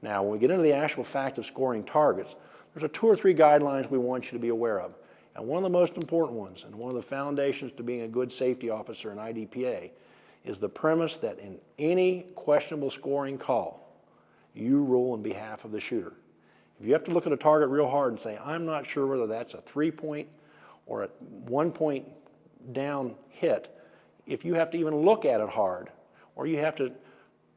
Now, when we get into the actual fact of scoring targets, there's 2 or 3 guidelines we want you to be aware of. And one of the most important ones, and one of the foundations to being a good safety officer in IDPA, is the premise that in any questionable scoring call, you rule on behalf of the shooter. If you have to look at a target real hard and say, I'm not sure whether that's a 3-point or a 1-point down hit, if you have to even look at it hard, or you have to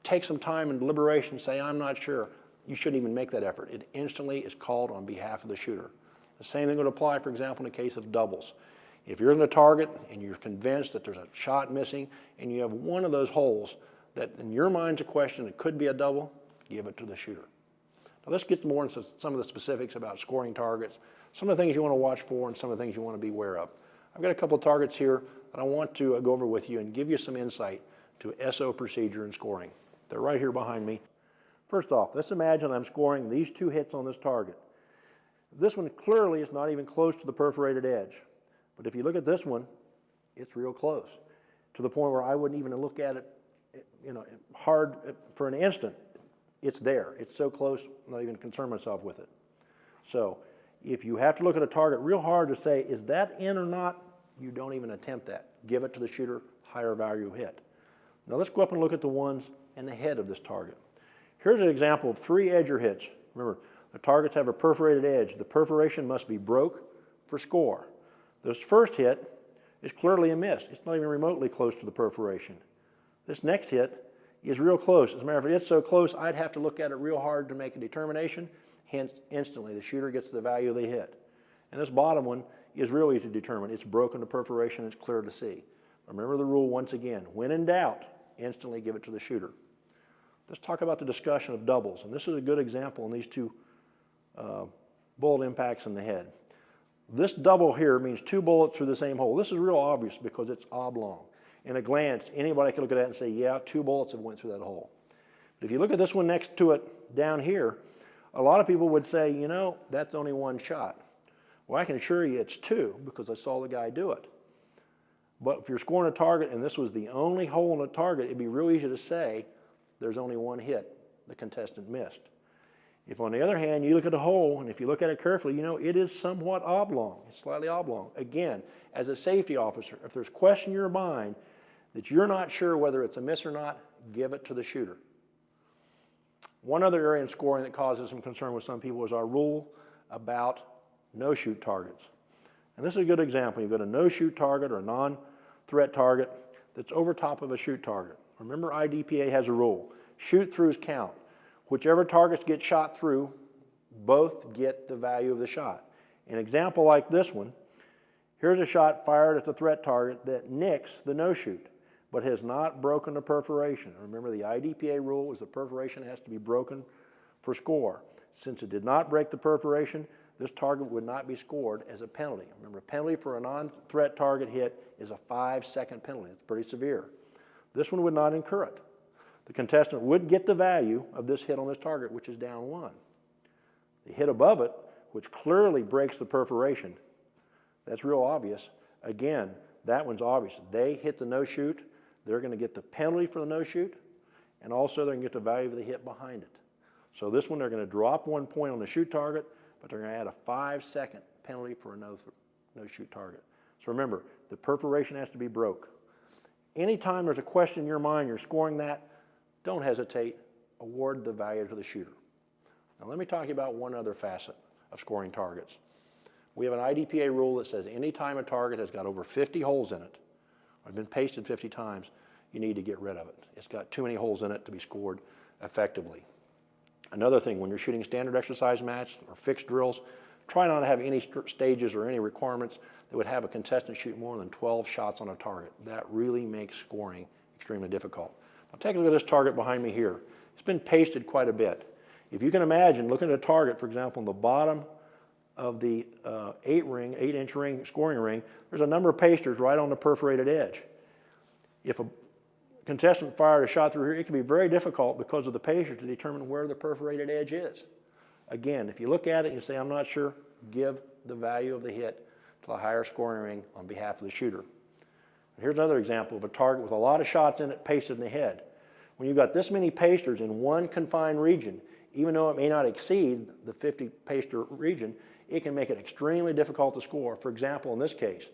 take some time and deliberation and say, I'm not sure, you shouldn't even make that effort. It instantly is called on behalf of the shooter. The same thing would apply, for example, in the case of doubles. If you're in the target and you're convinced that there's a shot missing and you have one of those holes that in your mind's a question, it could be a double, give it to the shooter. Now let's get more into some of the specifics about scoring targets, some of the things you want to watch for and some of the things you want to be aware of. I've got a couple of targets here that I want to go over with you and give you some insight to SO procedure and scoring. They're right here behind me. First off, let's imagine I'm scoring these 2 hits on this target. This one clearly is not even close to the perforated edge. But if you look at this one, it's real close to the point where I wouldn't even look at it, hard for an instant. It's there. It's so close, I'm not even concern myself with it. So if you have to look at a target real hard to say, is that in or not, you don't even attempt that. Give it to the shooter, higher value hit. Now let's go up and look at the ones in the head of this target. Here's an example of 3 edger hits. Remember, the targets have a perforated edge. The perforation must be broke for score. This first hit is clearly a miss. It's not even remotely close to the perforation. This next hit is real close. As a matter of fact, it's so close, I'd have to look at it real hard to make a determination. Hence, instantly, the shooter gets the value they hit. And this bottom one is real easy to determine. It's broken to perforation. It's clear to see. Remember the rule once again. When in doubt, instantly give it to the shooter. Let's talk about the discussion of doubles. And this is a good example in these 2 bullet impacts in the head. This double here means 2 bullets through the same hole. This is real obvious because it's oblong. In a glance, anybody can look at that and say, yeah, 2 bullets have went through that hole. But if you look at this one next to it down here, a lot of people would say, that's only 1 shot. Well, I can assure you it's 2 because I saw the guy do it. But if you're scoring a target and this was the only hole in the target, it'd be real easy to say there's only 1 hit the contestant missed. If on the other hand, you look at the hole, and if you look at it carefully, it is somewhat oblong. It's slightly oblong. Again, as a safety officer, if there's question in your mind that you're not sure whether it's a miss or not, give it to the shooter. One other area in scoring that causes some concern with some people is our rule about no-shoot targets. And this is a good example. You've got a no-shoot target or a non-threat target that's over top of a shoot target. Remember, IDPA has a rule. Shoot-throughs count. Whichever targets get shot through, both get the value of the shot. An example like this one, here's a shot fired at the threat target that nicks the no-shoot, but has not broken the perforation. Remember, the IDPA rule is the perforation has to be broken for score. Since it did not break the perforation, this target would not be scored as a penalty. Remember, a penalty for a non-threat target hit is a 5-second penalty. It's pretty severe. This one would not incur it. The contestant would get the value of this hit on this target, which is down 1. The hit above it, which clearly breaks the perforation, that's real obvious. Again, that one's obvious. They hit the no-shoot, they're going to get the penalty for the no-shoot, and also they're going to get the value of the hit behind it. So this one, they're going to drop 1 point on the shoot target, but they're going to add a 5-second penalty for a no-shoot target. So remember, the perforation has to be broke. Anytime there's a question in your mind, you're scoring that, don't hesitate, award the value to the shooter. Now let me talk to you about one other facet of scoring targets. We have an IDPA rule that says anytime a target has got over 50 holes in it, or been pasted 50 times, you need to get rid of it. It's got too many holes in it to be scored effectively. Another thing, when you're shooting standard exercise match or fixed drills, try not to have any stages or any requirements that would have a contestant shoot more than 12 shots on a target. That really makes scoring extremely difficult. Now take a look at this target behind me here. It's been pasted quite a bit. If you can imagine, looking at a target, for example, on the bottom of the 8-inch ring, scoring ring, there's a number of pasters right on the perforated edge. If a contestant fired a shot through here, it can be very difficult because of the paster to determine where the perforated edge is. Again, if you look at it and you say, I'm not sure, give the value of the hit to the higher scoring ring on behalf of the shooter. And here's another example of a target with a lot of shots in it pasted in the head. When you've got this many pasters in one confined region, even though it may not exceed the 50 paster region, it can make it extremely difficult to score. For example, in this case,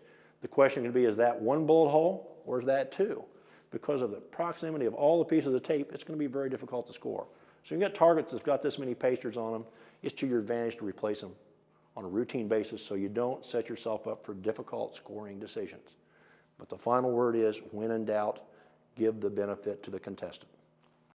the question can be, is that one bullet hole or is that two? Because of the proximity of all the pieces of the tape, it's going to be very difficult to score. So you've got targets that's got this many pasters on them, it's to your advantage to replace them on a routine basis so you don't set yourself up for difficult scoring decisions. But the final word is, when in doubt, give the benefit to the contestant.